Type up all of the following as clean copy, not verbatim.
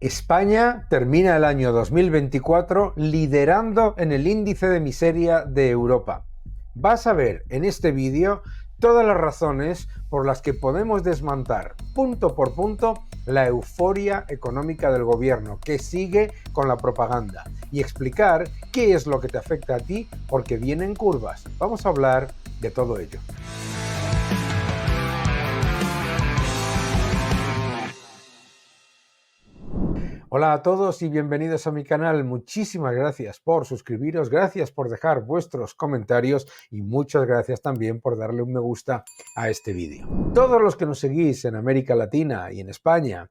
España termina el año 2024 liderando en el índice de miseria de Europa. Vas a ver en este vídeo todas las razones por las que podemos desmontar punto por punto la euforia económica del gobierno que sigue con la propaganda y explicar qué es lo que te afecta a ti porque vienen curvas. Vamos a hablar de todo ello. Hola a todos y bienvenidos a mi canal. Muchísimas gracias por suscribiros, gracias por dejar vuestros comentarios y muchas gracias también por darle un me gusta a este vídeo. Todos los que nos seguís en América Latina y en España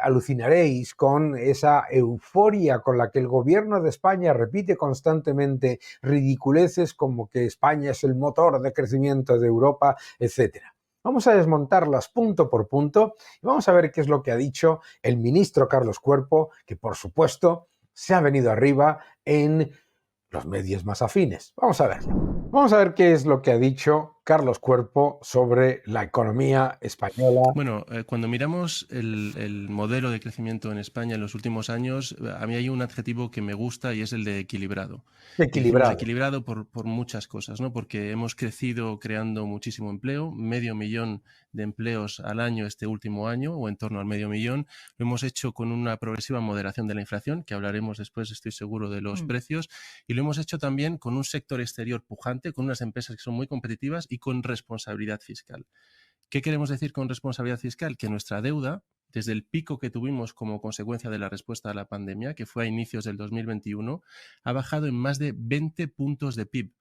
alucinaréis con esa euforia con la que el gobierno de España repite constantemente ridiculeces como que España es el motor de crecimiento de Europa, etcétera. Vamos a desmontarlas punto por punto y vamos a ver qué es lo que ha dicho el ministro Carlos Cuerpo, que por supuesto se ha venido arriba en los medios más afines. Vamos a verlo. Vamos a ver qué es lo que ha dicho Carlos Cuerpo sobre la economía española. Bueno, cuando miramos el modelo de crecimiento en España en los últimos años, a mí hay un adjetivo que me gusta y es el de equilibrado. Y decimos Equilibrado. equilibrado por muchas cosas, ¿no? Porque hemos crecido creando muchísimo empleo, 500.000 de empleos al año este último año, o en torno al 500.000. Lo hemos hecho con una progresiva moderación de la inflación, que hablaremos después, estoy seguro, de los precios, y lo hemos hecho también con un sector exterior pujante, con unas empresas que son muy competitivas y con responsabilidad fiscal. ¿Qué queremos decir con responsabilidad fiscal? Que nuestra deuda, desde el pico que tuvimos como consecuencia de la respuesta a la pandemia, que fue a inicios del 2021, ha bajado en más de 20 puntos de PIB.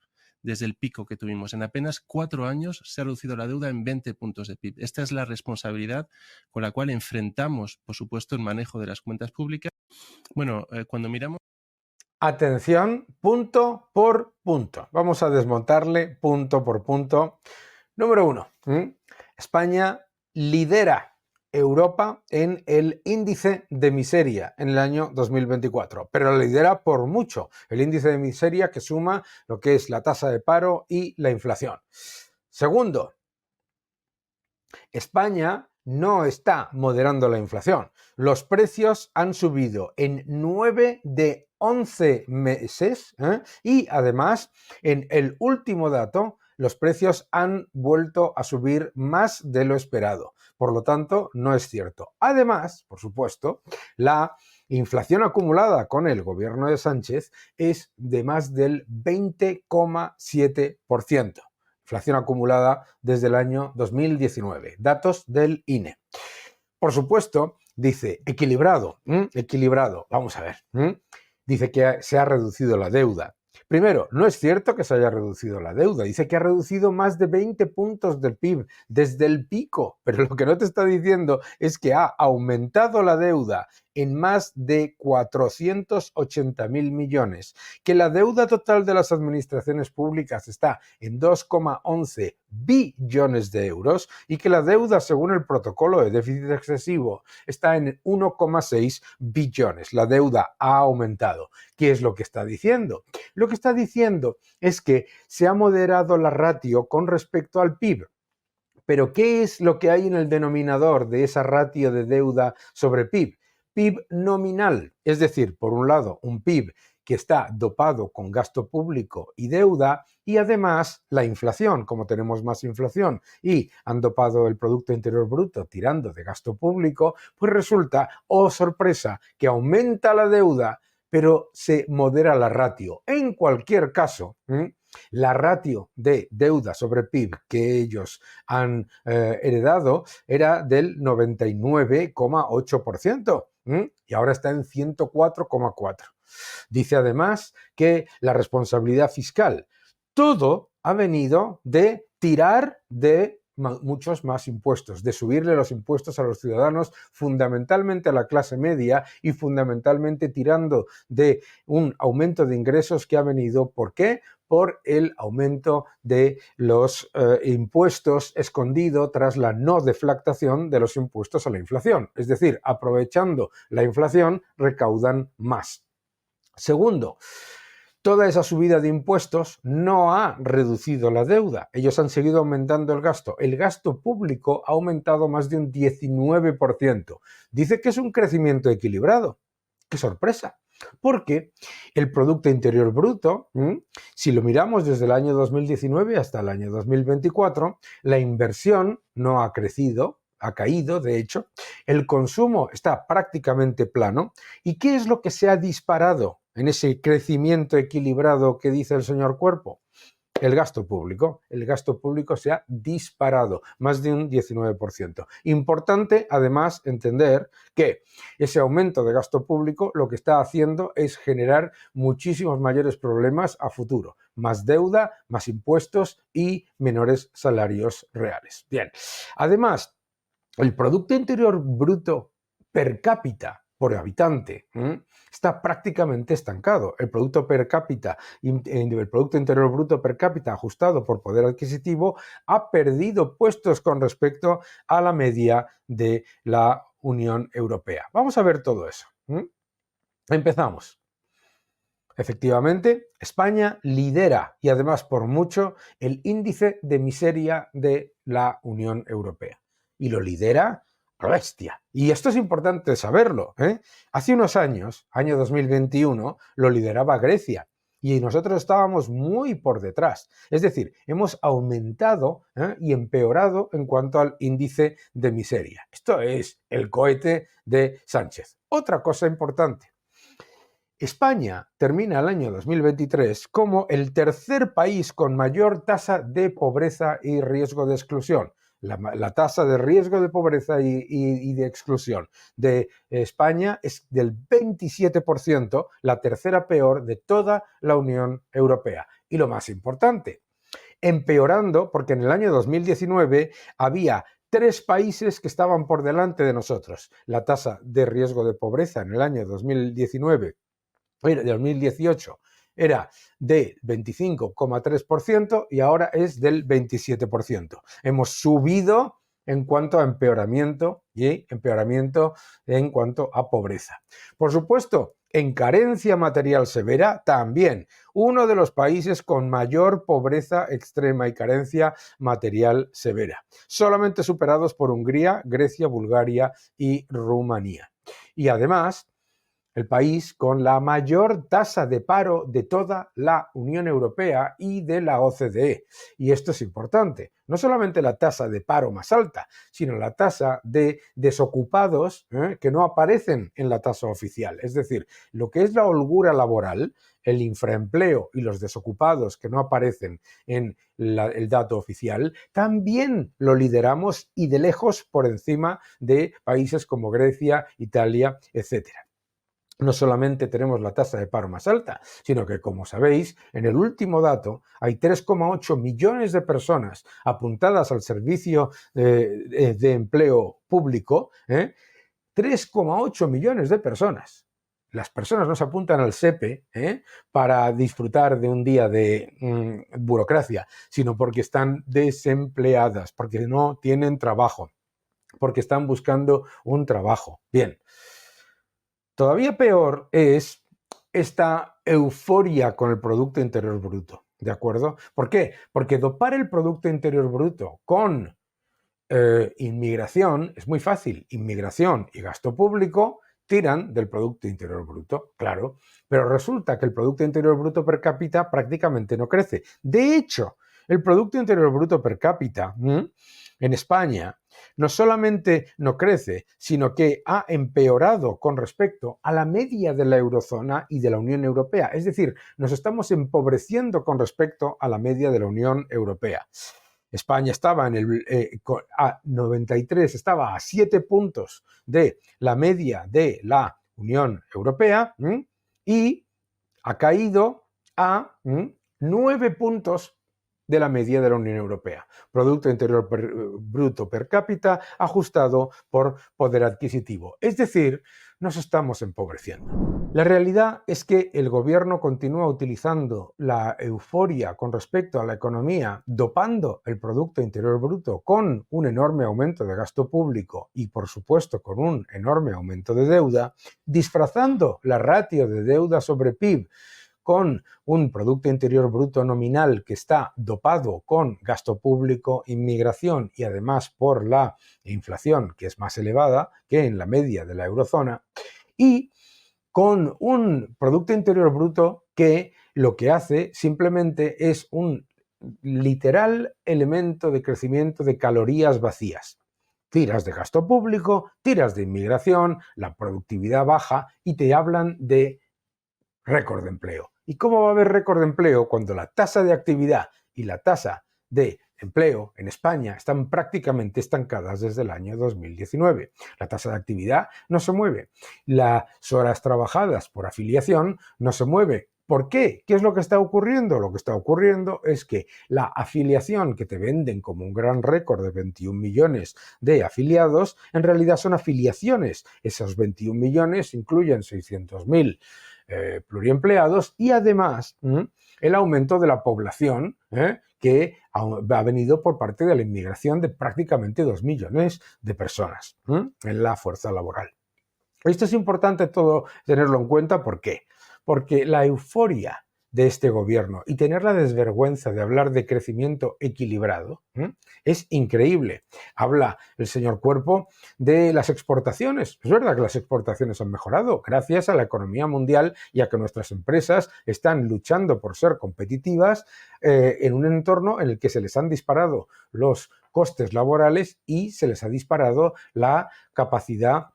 Desde el pico que tuvimos. En apenas 4 años se ha reducido la deuda en 20 puntos de PIB. Esta es la responsabilidad con la cual enfrentamos, por supuesto, el manejo de las cuentas públicas. Bueno, cuando miramos... Atención, punto por punto. Vamos a desmontarle punto por punto. Número 1. España lidera Europa en el índice de miseria en el año 2024, pero lo lidera por mucho. El índice de miseria que suma lo que es la tasa de paro y la inflación. Segundo, España no está moderando la inflación. Los precios han subido en 9 de 11 meses y además en el último dato los precios han vuelto a subir más de lo esperado. Por lo tanto, no es cierto. Además, por supuesto, la inflación acumulada con el gobierno de Sánchez es de más del 20,7%. Inflación acumulada desde el año 2019. Datos del INE. Por supuesto, dice equilibrado. Equilibrado. Vamos a ver. Dice que se ha reducido la deuda. Primero, no es cierto que se haya reducido la deuda. Dice que ha reducido más de 20 puntos del PIB desde el pico. Pero lo que no te está diciendo es que ha aumentado la deuda en más de 480.000 millones, que la deuda total de las administraciones públicas está en 2,11 billones de euros y que la deuda, según el protocolo de déficit excesivo, está en 1,6 billones. La deuda ha aumentado. ¿Qué es lo que está diciendo? Lo que está diciendo es que se ha moderado la ratio con respecto al PIB. Pero ¿qué es lo que hay en el denominador de esa ratio de deuda sobre PIB? PIB nominal, es decir, por un lado, un PIB que está dopado con gasto público y deuda, y además la inflación, como tenemos más inflación y han dopado el Producto Interior Bruto tirando de gasto público, pues resulta, oh sorpresa, que aumenta la deuda, pero se modera la ratio. En cualquier caso, la ratio de deuda sobre PIB que ellos han heredado era del 99,8%. Y ahora está en 104,4%. Dice además que la responsabilidad fiscal, todo ha venido de tirar de muchos más impuestos, de subirle los impuestos a los ciudadanos, fundamentalmente a la clase media y fundamentalmente tirando de un aumento de ingresos que ha venido, ¿por qué? Por el aumento de los impuestos escondido tras la no deflactación de los impuestos a la inflación. Es decir, aprovechando la inflación, recaudan más. Segundo, Toda esa subida de impuestos no ha reducido la deuda. Ellos han seguido aumentando el gasto. El gasto público ha aumentado más de un 19%. Dice que es un crecimiento equilibrado. ¡Qué sorpresa! Porque el Producto Interior Bruto, si lo miramos desde el año 2019 hasta el año 2024, la inversión no ha crecido, ha caído, de hecho, el consumo está prácticamente plano. ¿Y qué es lo que se ha disparado en ese crecimiento equilibrado que dice el señor Cuerpo? El gasto público. El gasto público se ha disparado, más de un 19%. Importante, además, entender que ese aumento de gasto público lo que está haciendo es generar muchísimos mayores problemas a futuro. Más deuda, más impuestos y menores salarios reales. Bien, además, el Producto Interior Bruto per cápita por habitante está prácticamente estancado. El Producto per cápita, el Producto Interior Bruto per cápita ajustado por poder adquisitivo ha perdido puestos con respecto a la media de la Unión Europea. Vamos a ver todo eso. Empezamos. Efectivamente, España lidera, y además por mucho, el índice de miseria de la Unión Europea. Y lo lidera a la bestia. Y esto es importante saberlo. Hace unos años, año 2021, lo lideraba Grecia. Y nosotros estábamos muy por detrás. Es decir, hemos aumentado y empeorado en cuanto al índice de miseria. Esto es el cohete de Sánchez. Otra cosa importante. España termina el año 2023 como el tercer país con mayor tasa de pobreza y riesgo de exclusión. La tasa de riesgo de pobreza y de exclusión de España es del 27%, la tercera peor de toda la Unión Europea. Y lo más importante, empeorando porque en el año 2019 había 3 países que estaban por delante de nosotros. La tasa de riesgo de pobreza en el año 2019 de 2018 era de 25,3% y ahora es del 27%. Hemos subido en cuanto a empeoramiento y empeoramiento en cuanto a pobreza. Por supuesto, en carencia material severa también, uno de los países con mayor pobreza extrema y carencia material severa, solamente superados por Hungría, Grecia, Bulgaria y Rumanía. Y además, el país con la mayor tasa de paro de toda la Unión Europea y de la OCDE. Y esto es importante. No solamente la tasa de paro más alta, sino la tasa de desocupados que no aparecen en la tasa oficial. Es decir, lo que es la holgura laboral, el infraempleo y los desocupados que no aparecen en el dato oficial, también lo lideramos y de lejos por encima de países como Grecia, Italia, etcétera. No solamente tenemos la tasa de paro más alta, sino que, como sabéis, en el último dato hay 3,8 millones de personas apuntadas al servicio de empleo público, 3,8 millones de personas. Las personas no se apuntan al SEPE para disfrutar de un día de burocracia, sino porque están desempleadas, porque no tienen trabajo, porque están buscando un trabajo. Bien. Todavía peor es esta euforia con el Producto Interior Bruto, ¿de acuerdo? ¿Por qué? Porque dopar el Producto Interior Bruto con inmigración es muy fácil. Inmigración y gasto público tiran del Producto Interior Bruto, claro, pero resulta que el Producto Interior Bruto per cápita prácticamente no crece. De hecho, el Producto Interior Bruto per cápita en España no solamente no crece, sino que ha empeorado con respecto a la media de la eurozona y de la Unión Europea. Es decir, nos estamos empobreciendo con respecto a la media de la Unión Europea. España estaba a 93, estaba a 7 puntos de la media de la Unión Europea y ha caído a 9 puntos de la media de la Unión Europea. Producto Interior Bruto per cápita ajustado por poder adquisitivo. Es decir, nos estamos empobreciendo. La realidad es que el gobierno continúa utilizando la euforia con respecto a la economía, dopando el Producto Interior Bruto con un enorme aumento de gasto público y, por supuesto, con un enorme aumento de deuda, disfrazando la ratio de deuda sobre PIB con un Producto Interior Bruto nominal que está dopado con gasto público, inmigración y además por la inflación, que es más elevada que en la media de la eurozona, y con un Producto Interior Bruto que lo que hace simplemente es un literal elemento de crecimiento de calorías vacías. Tiras de gasto público, tiras de inmigración, la productividad baja y te hablan de récord de empleo. ¿Y cómo va a haber récord de empleo cuando la tasa de actividad y la tasa de empleo en España están prácticamente estancadas desde el año 2019? La tasa de actividad no se mueve. Las horas trabajadas por afiliación no se mueve. ¿Por qué? ¿Qué es lo que está ocurriendo? Lo que está ocurriendo es que la afiliación que te venden como un gran récord de 21 millones de afiliados, en realidad son afiliaciones. Esos 21 millones incluyen 600.000 pluriempleados y además el aumento de la población que ha venido por parte de la inmigración de prácticamente 2 millones de personas en la fuerza laboral. Esto es importante todo tenerlo en cuenta. ¿Por qué? Porque la euforia de este gobierno y tener la desvergüenza de hablar de crecimiento equilibrado es increíble. Habla el señor Cuerpo de las exportaciones. Es verdad que las exportaciones han mejorado gracias a la economía mundial y a que nuestras empresas están luchando por ser competitivas en un entorno en el que se les han disparado los costes laborales y se les ha disparado la capacidad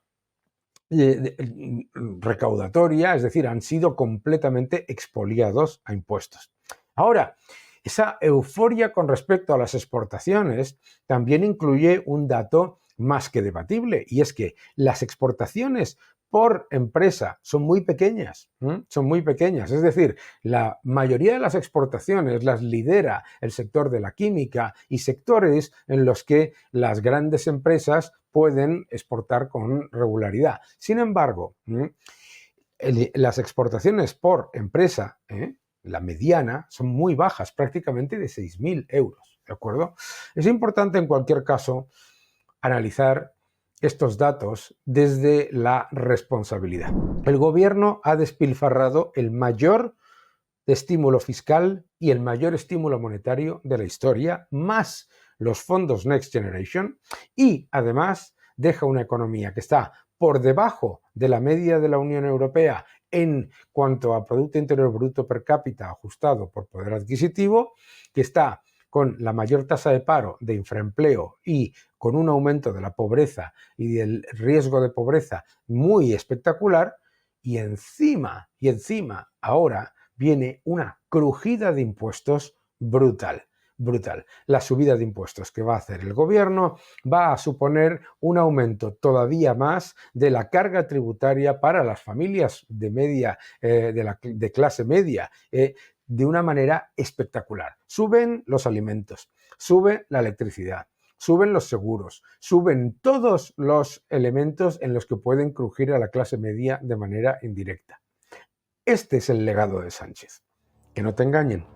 recaudatoria, es decir, han sido completamente expoliados a impuestos. Ahora, esa euforia con respecto a las exportaciones también incluye un dato más que debatible, y es que las exportaciones por empresa son muy pequeñas, es decir, la mayoría de las exportaciones las lidera el sector de la química y sectores en los que las grandes empresas pueden exportar con regularidad. Sin embargo, las exportaciones por empresa, la mediana, son muy bajas, prácticamente de 6.000 euros, ¿de acuerdo? Es importante en cualquier caso analizar estos datos desde la responsabilidad. El gobierno ha despilfarrado el mayor estímulo fiscal y el mayor estímulo monetario de la historia, más los fondos Next Generation, y además deja una economía que está por debajo de la media de la Unión Europea en cuanto a Producto Interior Bruto per cápita ajustado por poder adquisitivo, que está con la mayor tasa de paro, de infraempleo y con un aumento de la pobreza y del riesgo de pobreza muy espectacular, y encima ahora viene una crujida de impuestos brutal. La subida de impuestos que va a hacer el gobierno va a suponer un aumento todavía más de la carga tributaria para las familias de clase media, de una manera espectacular. Suben los alimentos, sube la electricidad, suben los seguros, suben todos los elementos en los que pueden crujir a la clase media de manera indirecta. Este es el legado de Sánchez. Que no te engañen.